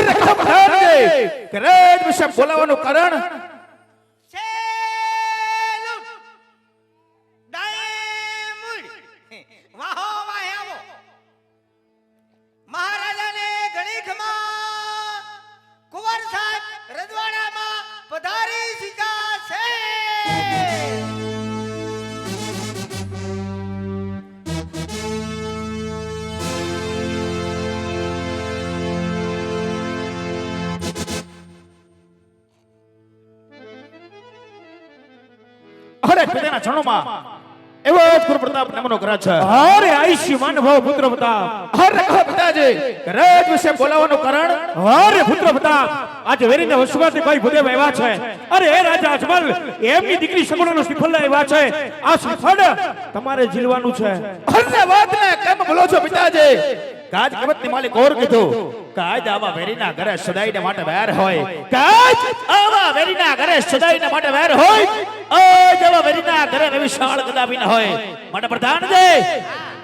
અરે પ્રધાનજી કરેજ વિશે બોલાવવાનું કારણ સેલુટ ડાયમુડ વાહો વાહે આવો મહારાજાને ગણીખમાં કુંવર સાહેબ રજવાડામાં પધારી શીખા છે. અરે પિતાના ચરણોમાં એવો જ ગુરુ પ્રતાપ નામનો ગ્રહ છે. અરે આયુષ્યમાન ભવ પુત્ર પ્રતાપ. અરે કહો પિતાજી કરેજ વિશે બોલાવવાનું કારણ અરે પુત્ર પ્રતાપ આજે વેરીના વસવાથી ભાઈ ભુદેવ આવ્યા છે. અરે હે રાજા અજમલ એમની દીકરી સગુણાનો શ્રીફળ આવ્યા છે. આ શ્રીફળ તમારે ઝીલવાનું છે. અરે વાતને કેમ બોલો છો પિતાજી? કાજ કવતની માલિક ઓર કીધું કાજ આવા વેરીના ઘરે સદાઈને માટે વેર હોય. કાજ આવા વેરીના ઘરે સદાઈને માટે વેર હોય. આજ આવા વેરીના ઘરે વિશાળ કદાપી ન હોય. માટે પ્રધાનજી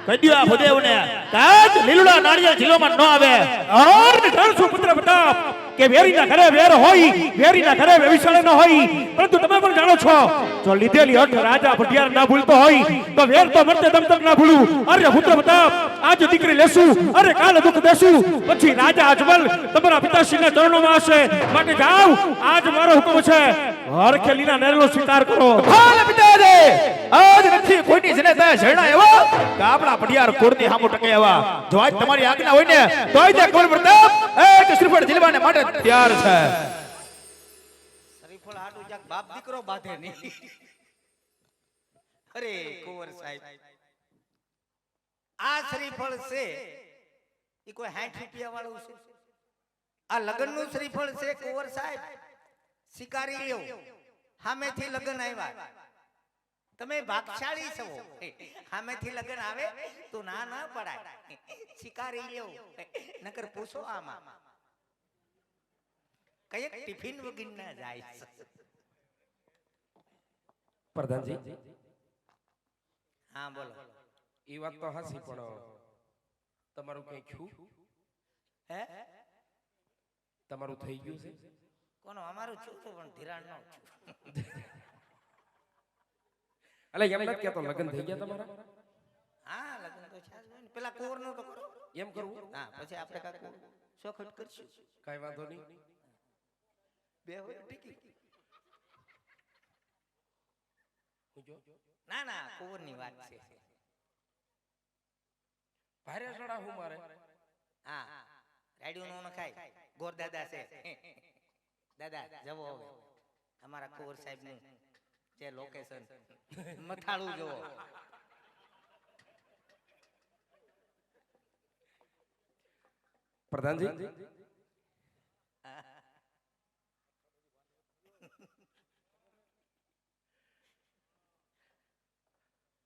કહી દો આ ભુદેવને કાજ લીલુડા નાળિયેર ઝીલોમાં ન આવે. અરે ડરશું પુત્ર પ્રતાપ કે વેરીના ઘરે વેર હોય, વેરીના ઘરે વિશાળ ન હોય. પરંતુ તમે પણ જાણો છો જો લીધેલી હઠ રાજા ભટિયાર ના ભૂલતો હોય તો વેર તો મરતે દમ તક ના ભૂલું. અરે પુત્ર પ્રતાપ આજ દીકરી લેશું, અરે કાલે દુઃખ દેશું, પછી રાજા અજમલ તમારા પિતાશ્રીના ચરણોમાં હશે. માટે જાઓ, આજ મારો હુકમ છે હરખેલીના નેરનો સ્વીકાર કરો. હાલ પિતાજી આજ નથી કોઈની જનેતા ઝરણા એવો કે આપણા પટિયાર કુળની સામુ ટકે એવા. જો આજ તમારી આજ્ઞા હોય ને તોય તે કુંવર પ્રતાપ એક શ્રીફળ ઝીલવાને માટે તૈયાર છે. શ્રીફળ હાટુ જાક બાપ દીકરો બાંધે નહીં. અરે કુંવર સાહેબ આ શ્રીફળ છે એ કોઈ 60 રૂપિયા વાળું છે? આ લગનનું શ્રીફળ છે કુંવર સાહેબ. શિકારી લ્યો સામેથી લગન આવ્યા, તમે ભાગશાળી છો, સામેથી લગન આવે તો ના ના પડાય. શિકારી લ્યો નકર પૂછો આમાં કઈક ટિફિન વગર ના જાય. પ્રધાનજી હા બોલો. એ વાત તો હાસી પણ તમારું કઈ છું હે તમારું થઈ ગયું છે? કોનો? અમારું છું તો પણ ધિરાણ નો છું. એટલે એમ નથી કહેતો લગ્ન થઈ ગયા તમારા? હા લગ્ન તો છે જ ને. પેલા કુંવર નું તો કરો. એમ કરવું? હા પછી આપણે કાકુ ચોખટ કરશું. કઈ વાંધો નહીં. બે હોય ટીકી. પૂછો. ના ના કુંવર ની વાત છે. ભારે સડા હું મારે હા રાડ્યું નો ખાય. ગોર દાદા છે. દાદા જવો હવે અમારા કુંવર સાહેબ નું જે લોકેશન મથાળું જોવો. પ્રધાનજી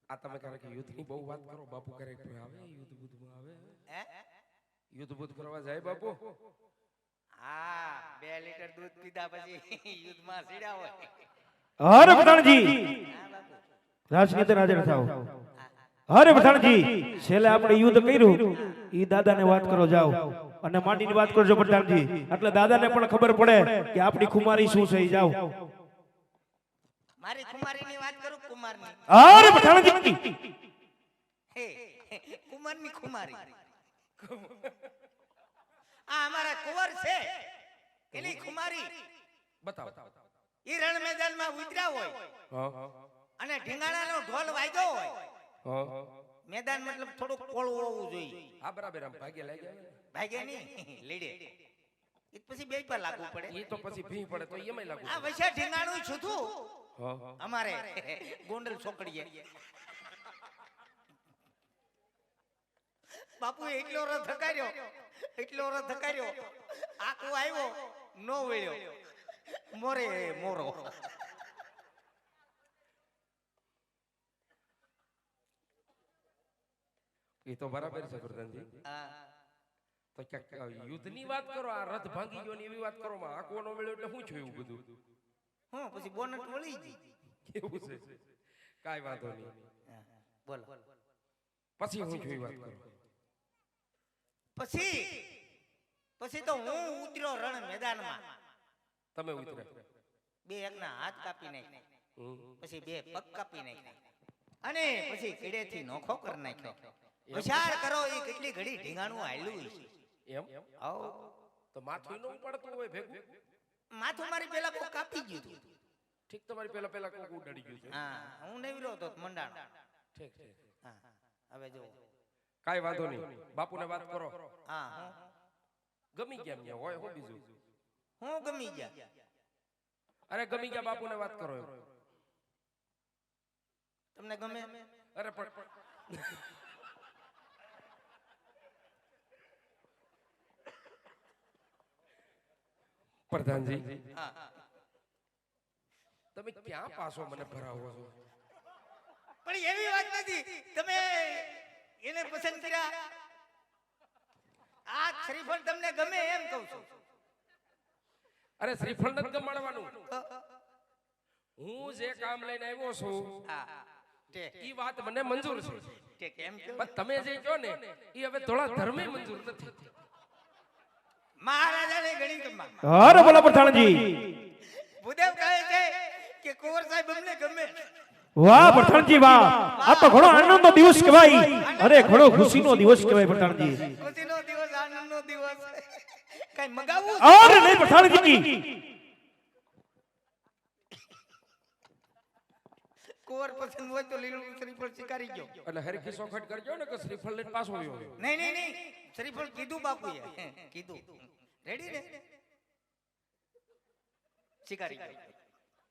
આ તમે ક્યારેક યુદ્ધની બહુ વાત કરો બાપુ, ક્યારેક આવે યુદ્ધ બુદ્ધમાં આવે? હે યુદ્ધ બુદ્ધ કરવા જાય બાપુ? હા 2 લીટર દૂધ પીધા પછી યુદ્ધમાં સીડ્યા હોય. અરે પ્રધાનજી હા બાપુ. રાજનીતિ હાજર થાઓ. અરે પ્રધાનજી છેલ્લે આપણે યુદ્ધ કર્યું ઈ દાદાને વાત કરો જાઓ અને માંડીની વાત કરજો પ્રધાનજી, એટલે દાદાને પણ ખબર પડે કે આપણી ખુમારી શું છે. ઈ જાઓ. મારી કુમારીની વાત કરું. કુમારની અરે પ્રધાનજી હે કુમારની ખુમારી. આ અમારા કુંવર છે એની ખુમારી. બતાવો. ઈ રણ મેદાનમાં ઉતર્યા હોય અને ઢીંગાણાનો ઢોલ વાગ્યો હોય. મેદાન મતલબ થોડું કોળું હોવું જોઈએ. હા બરાબર. આમ ભાગે લાગી ગયા ભાગે નહીં લીડે. એક પછી બે પર લાગુ પડે. એ તો પછી ભી પડે તો એમાં લાગુ. આ વૈસે ઢીંગાણું છૂથું અમારે ગોંડલ છોકડીએ. બાપુ એટલો રથ ધકાર્યો, એટલો રથ ધકાર્યો, આખો આવ્યો નો વળ્યો. મોરે મોરો. એ તો બરાબર છે પ્રધાનજી. તો ક્યાંક યુદ્ધની વાત કરો, આ રથ ભાંગી ગયો ને એવી વાત કરો માં આખો નો મળ્યો એટલે શું છે એવું બધું? હું પછી બોનટ વળી ગઈ. કેવું છે? કાઈ વાંધો નહીં. બોલો પછી હું જોઈ વાત કરું. પછી પછી તો હું ઉતર્યો રણ મેદાનમાં, તમે ઉતર્યા. બે એકના હાથ કાપી નાખ્યા, હમ. પછી બે પગ કાપી નાખ્યા, અને પછી કીડેથી નોખો કરી નાખ્યો. વિચાર કરો એ કેટલી ઘડી ઢીંગાણું હાલ્યું છે. એમ આવ તો માથું ન પડતું હોય ભેગું. માથું મારી પેલા કોક કાપી ગયું હતું. ઠીક, તમારી પેલા પેલા કોક ઉડાડી ગયું છે. હા, હું નેવરો તો મંડાણો. ઠીક ઠીક, હા, હવે જો કાઈ વાંધો નહીં, બાપુને વાત કરો. હા હું ગમી ગયા એમને હોય હું બીજું. હું ગમી ગયા. અરે ગમી ગયા, બાપુને વાત કરો એમ. તમને ગમે? અરે પણ પ્રધાનજી, હા, તમે ક્યાં પાછો મને ભરાવો છો? પણ એવી વાત નથી, તમે એને પસંદ કર્યા. આ શ્રીફળ તમને ગમે એમ કહું છું. અરે શ્રીફળ નથી ગમાડવાનું. હું જે કામ લઈને આવ્યો છું હા, ઠીક ઈ વાત મને મંજૂર છે, ઠીક એમ કહો. પણ તમે જે કહો ને ઈ હવે થોડા ધર્મે મંજૂર નથી. મહારાજાને ઘણી ગમા. અરે બોલો પઠાણજી, ભૂદેવ કહે છે કે કુંવર સાહેબ અમને ગમે. વાહ પઠાણજી વાહ, આ તો ઘણો આનંદનો દિવસ કહેવાય. અરે ઘણો ખુશીનો દિવસ કહેવાય પઠાણજી. ખુશીનો દિવસ, આનંદનો દિવસ. કઈ મગાવું? અરે નહીં પઠાણજી, કુંવર પસંદ હોય તો લીલું શ્રીફળ સ્વીકારી ગયો. એટલે હરખી સોખટ કરજો ને કે શ્રીફળ લઈને પાછો આવ્યો. નહીં નહીં નહીં, શ્રીફળ કીધું બાપુએ, કીધું. રેડી ને? સ્વીકારી ગયો.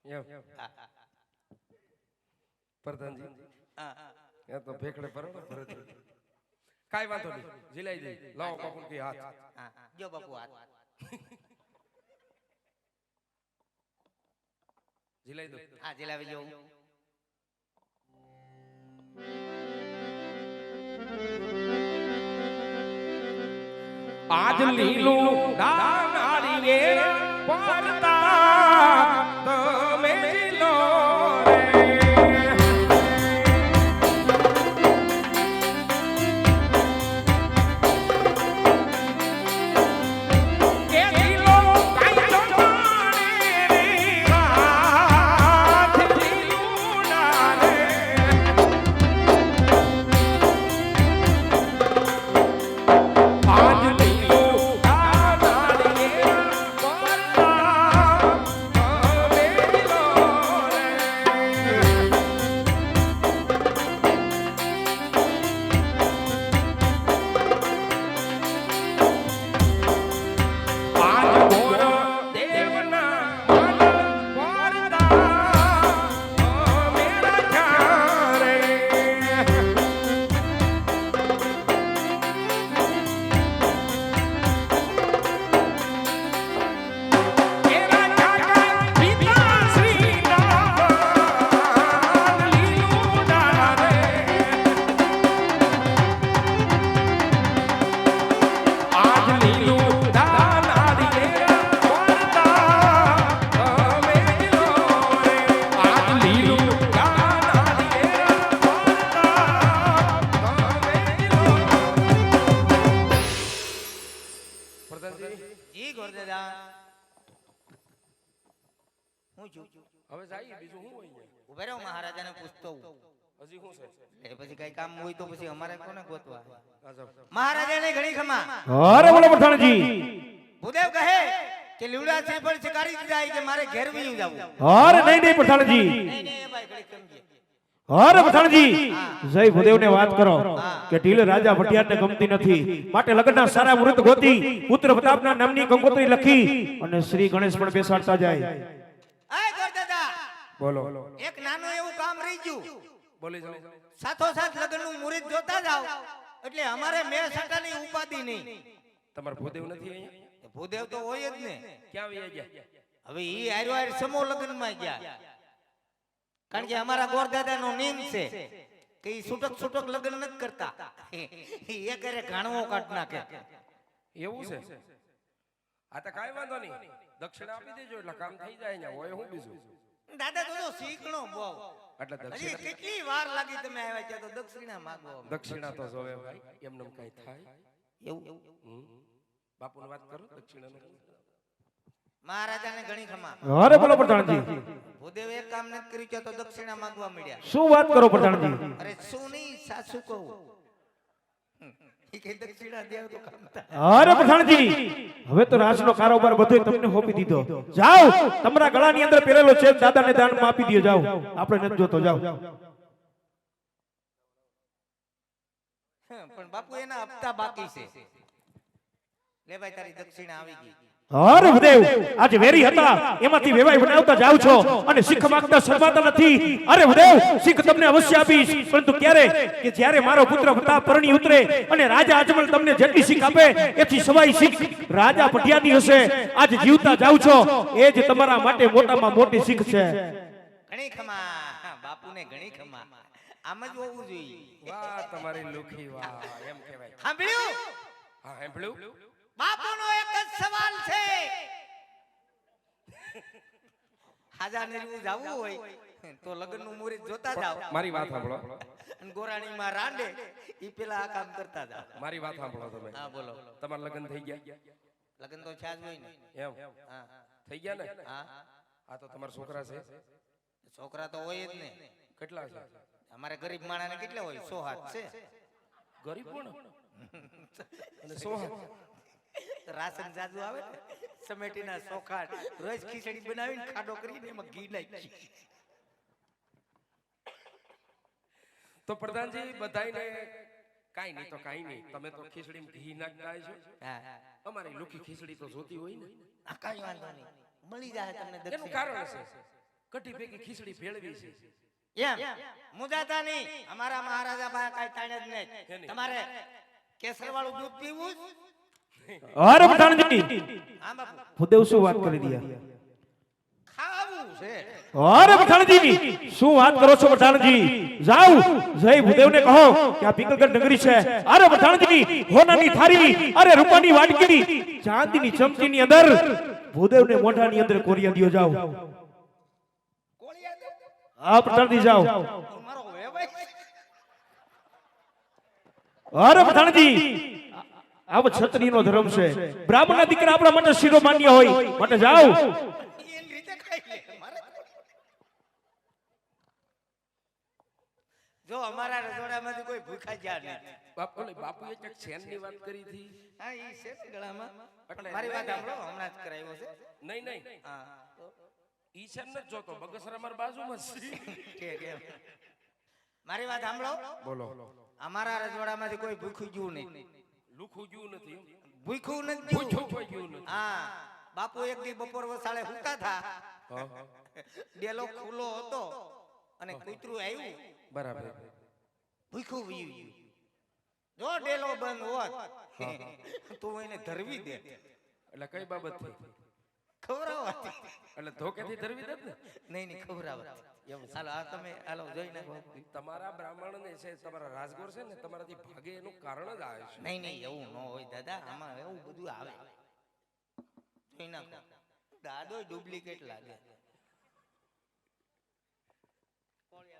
એમ હા, હા, પ્રધાનજી, હા, હા. એ તો ભેખડે ભરો ભરત. કાઈ વાંધો નહીં, જીલાઈ દે. લાવો બાપુ કે હાથ. હા, જો બાપુ હાથ. જીલાઈ દો. હા, જલાવી જો. આજ લીલું ડાનારીએ પરતા તમે જીલો રે. એ લીલો કાઈ તો જાણે રે, હાથ લીલું ના રે. આજ લીલું ડાનારીએ પરતા તમે જીલો રે. આજ ઘોર દેવના મન પરતા મેરા ચારે. મેરા ચાચા પિતા શ્રી રામ લીલું ડારે. આજ લીલું ડાનારીએ પરતા તમે જીલો રે. આજ લીલું ડાનારીએ પરતા તમે જીલો. પ્રધાનજી, જી ગોરદાદા. હું છું. હવે જઈએ, બીજું શું હોય અહીંયા? ઉભા રહો, મહારાજાને પૂછતો હું. હજી શું છે? એ પછી કઈ કામ હોય તો પછી અમારે કોને ગોતવા? આ જાઓ. મહારાજાને ઘણી ખમા. અરે બોલો પઠાણજી, ભૂદેવ કહે કે લીવડા શ્રીફળ સ્વીકારી દીધા કે મારે ઘેર વયું જાવું. અરે નહીં નહીં પઠાણજી, નહીં નહીં એ ભાઈ ઘડી સમજે. અરે પઠાણજી, જય ભૂદેવને વાત કરો કે ઢીલ રાજા ભટિયારને ગમતી નથી, માટે લગ્નના સારા મુહૂર્ત ગોતી પુત્ર પ્રતાપના નામની કંકોત્રી લખી અને શ્રી ગણેશ પણ બેસાડતા જાય. આય ગોરદાદા, બોલો. એક નાનું એવું કામ રહી ગયું. બોલી જાઓ. સાથોસાથ લગ્નનું મુહૂર્ત જોતા જાવ એટલે અમારે મેં સાટાની ઉપાધિ નહીં. તમારે ભૂદેવ નથી અહીંયા? ભૂદેવ તો હોય જ ને. ક્યાં વયા ગયા? હવે ઈ હારો હાર સમૂહ લગ્નમાં ગયા. કારણ કે અમારા ગોરદાદાનો નિયમ છે કે ઈ છૂટક લગ્ન નથી કરતા. એ કરે ઘાણવો કાઢ નાખે. એવું છે? આ તો કાઈ વાંધો નહીં, દક્ષિણા આપી દેજો એટલે કામ થઈ જાય. અહીંયા હોય હું બીજું? દાદા તો શીખણો બહુ. એટલે હજી દક્ષિણા કેટલી વાર લાગી તમે આવ્યા ત્યાં તો દક્ષિણા માંગો. દક્ષિણા તો જોવે ભાઈ, એમને કઈ થાય? એવું હમ. બાપુની વાત કરો દક્ષિણાનો. મહારાજાને ઘણી ખમા. અરે બોલો પ્રધાનજી, ભૂદેવ એક કામ નથી કર્યું છે તો દક્ષિણા માંગવા મળ્યા. શું વાત કરો પ્રધાનજી? અરે શું નહીં, સાસુ કહું. ઈ કે દક્ષિણા દેવ તો કામ થાય. અરે પ્રધાનજી, હવે તો રાજનો કારોબાર બધો તમને સોંપી દીધો. જાઓ, તમારા ગળાની અંદર પહેરેલો છે દાદાને દાનમાં આપી દો. જાઓ, આપણે નથી જોતો. જાઓ. પણ બાપુ એના હપ્તા બાકી છે. લે ભાઈ તારી દક્ષિણા આવી ગઈ. અરે ભૂદેવ, આજે વેરી હતા એમાંથી વેવાઈ બનાવતા જાવ છો અને શીખ માંગતા શરમાતા નથી. અરે ભૂદેવ, શીખ તમને અવશ્ય આપીશ, પરંતુ ક્યારે કે જ્યારે મારો પુત્ર પ્રતાપ પરણી ઉતરે અને રાજા અજમલ તમને જેટલી શીખ આપે એથી સવાઈ શીખ રાજા પટિયાની હશે. આજ જીવતા જાવ છો એ જ તમારા માટે મોટામાં મોટી શીખ છે. ઘણી ખમા બાપુને, ઘણી ખમા. આમ જ હોવું જોઈએ. વાહ તમારી લુખી વાહ એમ કહેવાય. સાંભળ્યું? હા સાંભળ્યું. બાપુનો એક જ સવાલ છે. હાજાને એવું જાવું હોય તો લગ્નનું મુહૂર્ત જોતા જાવ. મારી વાત સાંભળો. અને ગોરાણીમાં રાંડે ઈ પેલા આ કામ કરતા જાવ. મારી વાત સાંભળો તમે. હા બોલો. તમારા લગ્ન થઈ ગયા? લગ્ન તો છે જ હોય ને. એમ હા થઈ ગયા ને? હા. આ તો તમારા છોકરા છે? છોકરા તો હોય જ ને. કેટલા છે? અમારે ગરીબ માણસને કેટલા હોય? 100 હાથ છે. ગરીબ પણ અને 100 હાથ. રાશન જાજુ આવે ને, સમેટીના ચોખા રોજ ખીચડી બનાવીને ખાડો કરીને એમાં ઘી નાખી. તો પ્રધાનજી બધાયને કાઈ નહીં તો કાઈ નહીં. તમે તો ખીચડીમાં ઘી નાખતા છો. હા અમારી લુખી ખીચડી તો જોતી હોય ને. આ કાઈ વાંધો નહીં, મળી જાય તમને એનું દક્ષિણા. કારણ છે કટી ભેગી ખીચડી ભેળવી છે. એમ મુજાતા નહીં. અમારા મહારાજા પાસે કાઈ તાણે જ નહીં. તમારે કેસર વાળું દૂધ પીવું જ? અરે પ્રધાનજી, હા બાપુ. ભૂદેવ શું વાત કરી દીધી? ખાવું છે. અરે પઠાણજી, શું વાત કરો છો પઠાણજી? જાઓ, જય ભૂદેવને કહો કે આ પિંગલગઢ નગરી છે. અરે પઠાણજી, હોનાની થાળી, અરે રૂપાની વાટકી, ચાંદીની ચમચીની અંદર ભૂદેવને મોઢાની અંદર કોરિયા દિયો. જાઓ. કોળિયા દે. હા પઠાણજી, જાઓ. મારો વેવાય. અરે પઠાણજી, આવો છત્રીનો ધર્મ છે. બ્રાહ્મણના દીકરા આપણા માટે શિરો માન્ય હોય માટે જાઓ. એની રીતે ખાઈ લે. મારે જો અમારા રજોડામાંથી કોઈ ભૂખા ગયા નહીં. બાપુએ એક શેનની વાત કરી હતી. હા ઈ છે ને ગળામાં. પણ મારી વાત સાંભળો, હમણાં જ કરાવ્યો છે. નહીં નહીં હા ઈ શેન નથી જોતો. બગસરા મારી બાજુમાં છે. ઠીક એમ. મારી વાત સાંભળો. બોલો. અમારા રજવાડામાંથી કોઈ ભૂખ્યું ગયું નહીં. લુખું ગયું નથી. ભૂખ્યું નથી પૂછો ગયું. કોઈ ગયું નથી. હા બાપુ એક દી બપોર વસાળે હુતા થા. હા ડેલો ખુલ્લો હતો અને કૂતરું આવ્યું. બરાબર. ભૂખ્યું વયું ગયું. જો ડેલો બંધ હોત તું એને ધરવી દે. એટલે કઈ બાબત થઈ? ખવડાવત. એટલે ધોકેથી ધરવી દે ને. નહીં નહીં ખવડાવત. હાલો આ તમે હાલો જોઈ નાખો. તમારા બ્રાહ્મણ ને છે, તમારા રાજગોર છે ને, તમારાથી ભાગે એનું કારણ જ આવે છે. નહીં નહીં એવું ન હોય દાદા, આમાં એવું બધું આવે. જોઈ નાખો. દાદો ડુપ્લિકેટ લાગે. ચાલ.